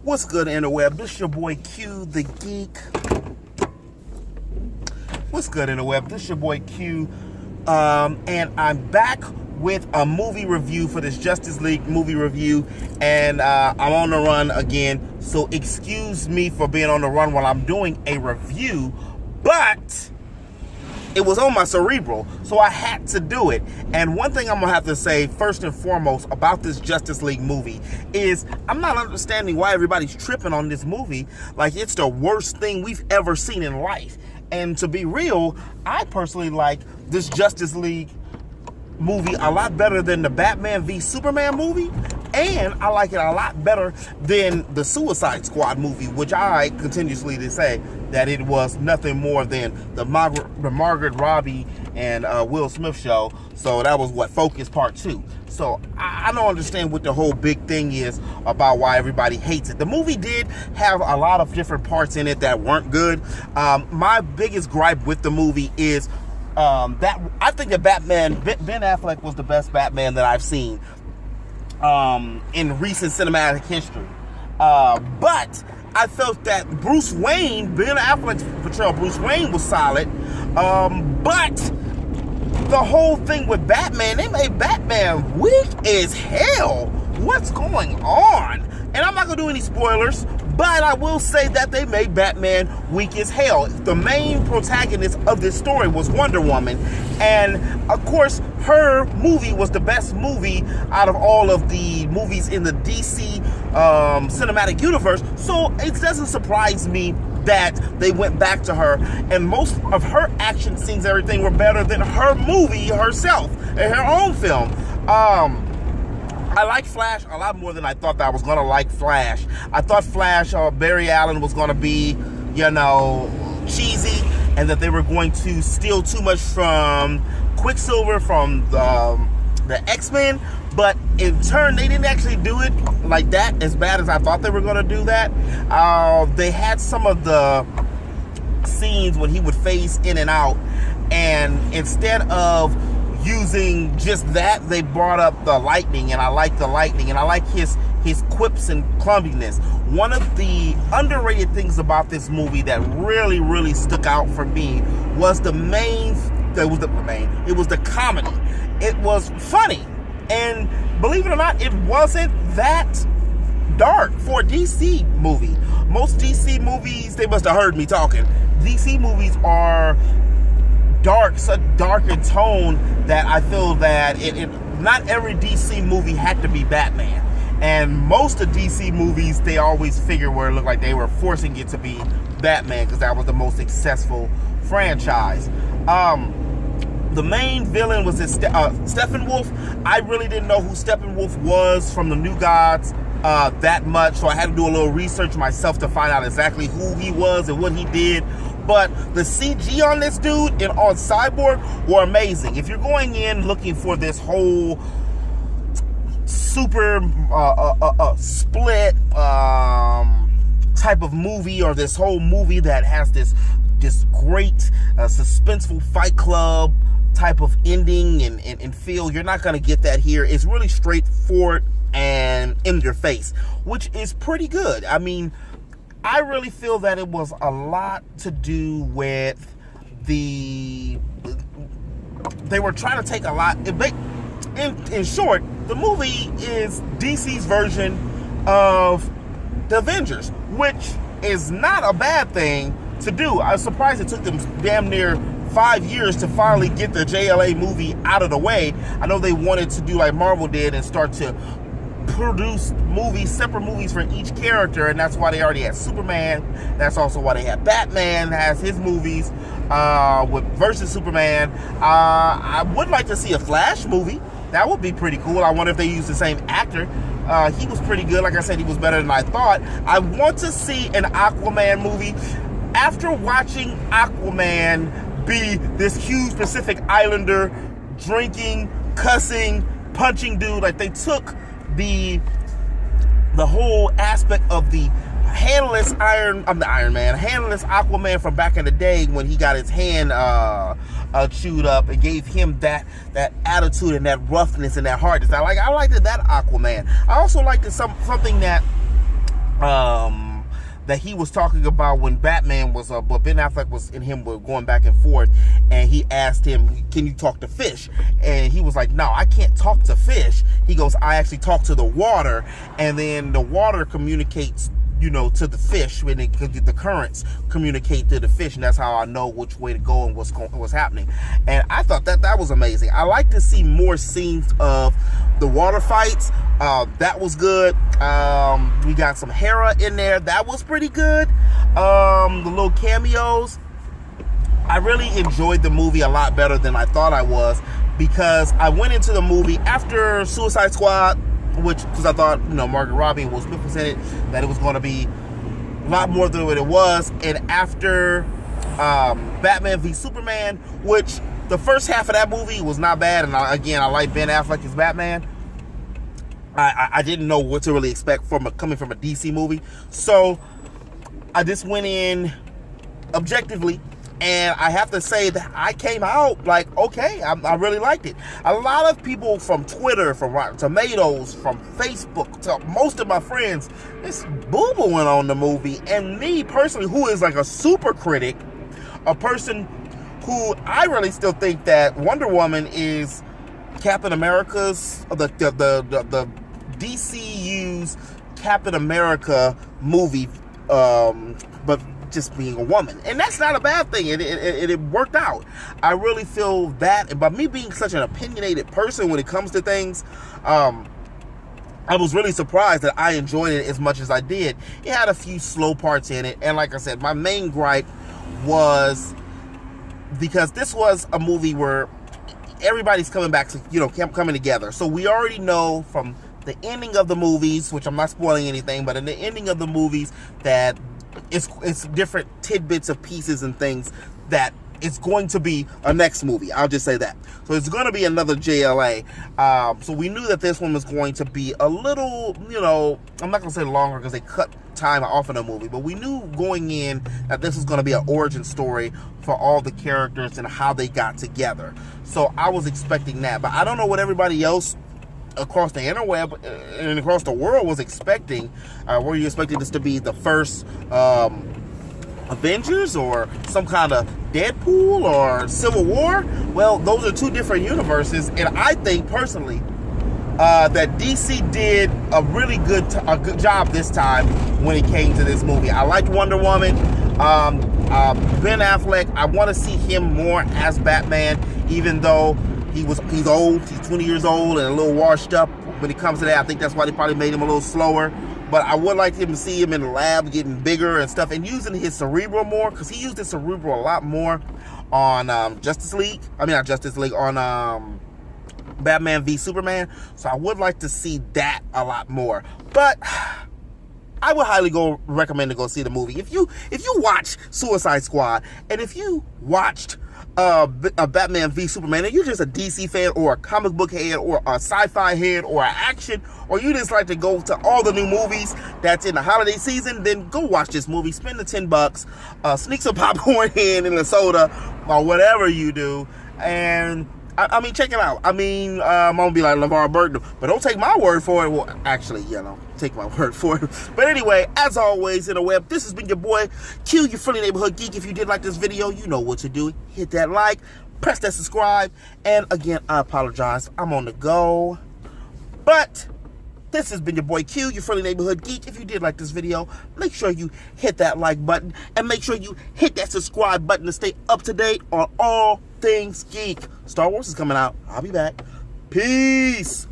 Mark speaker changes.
Speaker 1: What's good, interweb? This your boy Q, the Geek. What's good, interweb? This your boy Q, and I'm back with a movie review for this Justice League movie review, and I'm on the run again, so excuse me for being on the run while I'm doing a review, but it was on my cerebral, so I had to do it. And one thing I'm gonna have to say first and foremost about this Justice League movie is I'm not understanding why everybody's tripping on this movie like it's the worst thing we've ever seen in life. And to be real, I personally like this Justice League movie a lot better than the Batman v Superman movie, and I like it a lot better than the Suicide Squad movie, which I continuously to say that it was nothing more than the Margaret Robbie and Will Smith show. So that was what Focus Part 2. So I don't understand what the whole big thing is about why everybody hates it. The movie did have a lot of different parts in it that weren't good. My biggest gripe with the movie is that I think that Ben Affleck was the best Batman that I've seen in recent cinematic history. But I felt that Bruce Wayne, Ben Affleck's portrayal of Bruce Wayne was solid. But the whole thing with Batman, they made Batman weak as hell. What's going on? And I'm not going to do any spoilers, but I will say that they made Batman weak as hell. The main protagonist of this story was Wonder Woman. And, of course, her movie was the best movie out of all of the movies in the DC cinematic universe. So it doesn't surprise me that they went back to her. And most of her action scenes, everything, were better than her movie herself, and her own film. I like Flash a lot more than I thought that I was going to like Flash. I thought Flash, Barry Allen was going to be, cheesy, and that they were going to steal too much from Quicksilver from the X-Men, but in turn, they didn't actually do it like that, as bad as I thought they were going to do that. They had some of the scenes when he would phase in and out, and instead of using just that, they brought up the lightning, and I like the lightning, and I like his quips and clumsiness. One of the underrated things about this movie that really, really stuck out for me was it was the comedy. It was funny, and believe it or not, it wasn't that dark for a DC movie. Most DC movies, they must have heard me talking. DC movies are dark, such dark in tone that I feel that not every DC movie had to be Batman. And most of DC movies, they always figure where it looked like they were forcing it to be Batman because that was the most successful franchise. The main villain was this Steppenwolf. I really didn't know who Steppenwolf was from the New Gods that much, so I had to do a little research myself to find out exactly who he was and what he did. But the CG on this dude and on Cyborg were amazing. If you're going in looking for this whole super split type of movie, or this whole movie that has this great suspenseful Fight Club type of ending and feel, you're not going to get that here. It's really straightforward and in your face, which is pretty good. I mean, I really feel that it was a lot to do with they were trying to take a lot. In short, the movie is DC's version of the Avengers, which is not a bad thing to do. I was surprised it took them damn near 5 years to finally get the JLA movie out of the way. I know they wanted to do like Marvel did and start to produce separate movies for each character, and that's why they already had Superman. That's also why they had Batman has his movies with versus Superman. I would like to see a Flash movie. That would be pretty cool. I wonder if they use the same actor. He was pretty good. Like I said, he was better than I thought. I want to see an Aquaman movie. After watching Aquaman be this huge Pacific Islander, drinking, cussing, punching dude, like they took the whole aspect of the handless handless Aquaman from back in the day when he got his hand chewed up, and gave him that attitude and that roughness and that hardness. I liked that Aquaman. I also liked something that that he was talking about when Batman was, but Ben Affleck was and him were going back and forth, and he asked him, "Can you talk to fish?" And he was like, "No, I can't talk to fish." He goes, "I actually talk to the water, and then the water communicates, to the fish when the currents communicate to the fish, and that's how I know which way to go and what's happening." And I thought that was amazing. I like to see more scenes of the water fights. That was good. We got some Hera in there. That was pretty good. The little cameos. I really enjoyed the movie a lot better than I thought I was, because I went into the movie after Suicide Squad, because I thought, Margot Robbie and Will Smith was in it, that it was going to be a lot more than what it was. And after Batman v Superman, which the first half of that movie was not bad, and I like Ben Affleck as Batman. I didn't know what to really expect coming from a DC movie, so I just went in objectively. And I have to say that I came out like, okay, I really liked it. A lot of people from Twitter, from Rotten Tomatoes, from Facebook, to most of my friends, it's boo-booing on the movie. And me personally, who is like a super critic, a person who I really still think that Wonder Woman is Captain America's, the DCU's Captain America movie, but just being a woman, and that's not a bad thing. It worked out. I really feel that, but me being such an opinionated person when it comes to things, I was really surprised that I enjoyed it as much as I did. It had a few slow parts in it, and like I said, my main gripe was because this was a movie where everybody's coming back to, coming together. So we already know from the ending of the movies, which I'm not spoiling anything, but in the ending of the movies, that it's different tidbits of pieces and things that it's going to be a next movie. I'll just say that. So it's going to be another JLA. So we knew that this one was going to be a little, I'm not going to say longer because they cut time off in the movie, but we knew going in that this was going to be an origin story for all the characters and how they got together. So I was expecting that, but I don't know what everybody else across the interweb and across the world was expecting. Were you expecting this to be the first Avengers or some kind of Deadpool or Civil War? Well, those are two different universes, and I think personally that DC did a really good job this time when it came to this movie. I liked Wonder Woman. Ben Affleck, I want to see him more as Batman, even though he's old, he's 20 years old and a little washed up when it comes to that. I think that's why they probably made him a little slower. But I would like him to see him in the lab getting bigger and stuff, and using his cerebral more, because he used his cerebral a lot more on Justice League. I mean, not Justice League, on Batman v Superman. So I would like to see that a lot more. But I would highly recommend to go see the movie. If you watch Suicide Squad, and if you watched a Batman v Superman, and you're just a DC fan or a comic book head or a sci-fi head or an action, or you just like to go to all the new movies that's in the holiday season, then go watch this movie. Spend the $10, sneak some popcorn in and a soda or whatever you do, and I mean, check it out. I mean, I'm gonna be like LeVar Burton, but don't take my word for it. Well, actually, take my word for it. But anyway, as always in the web, this has been your boy Q, your friendly neighborhood geek. If you did like this video, you know what to do. Hit that like, press that subscribe, and again, I apologize, I'm on the go. But this has been your boy Q, your friendly neighborhood geek. If you did like this video, make sure you hit that like button, and make sure you hit that subscribe button to stay up to date on all things geek. Star Wars is coming out. I'll be back. Peace.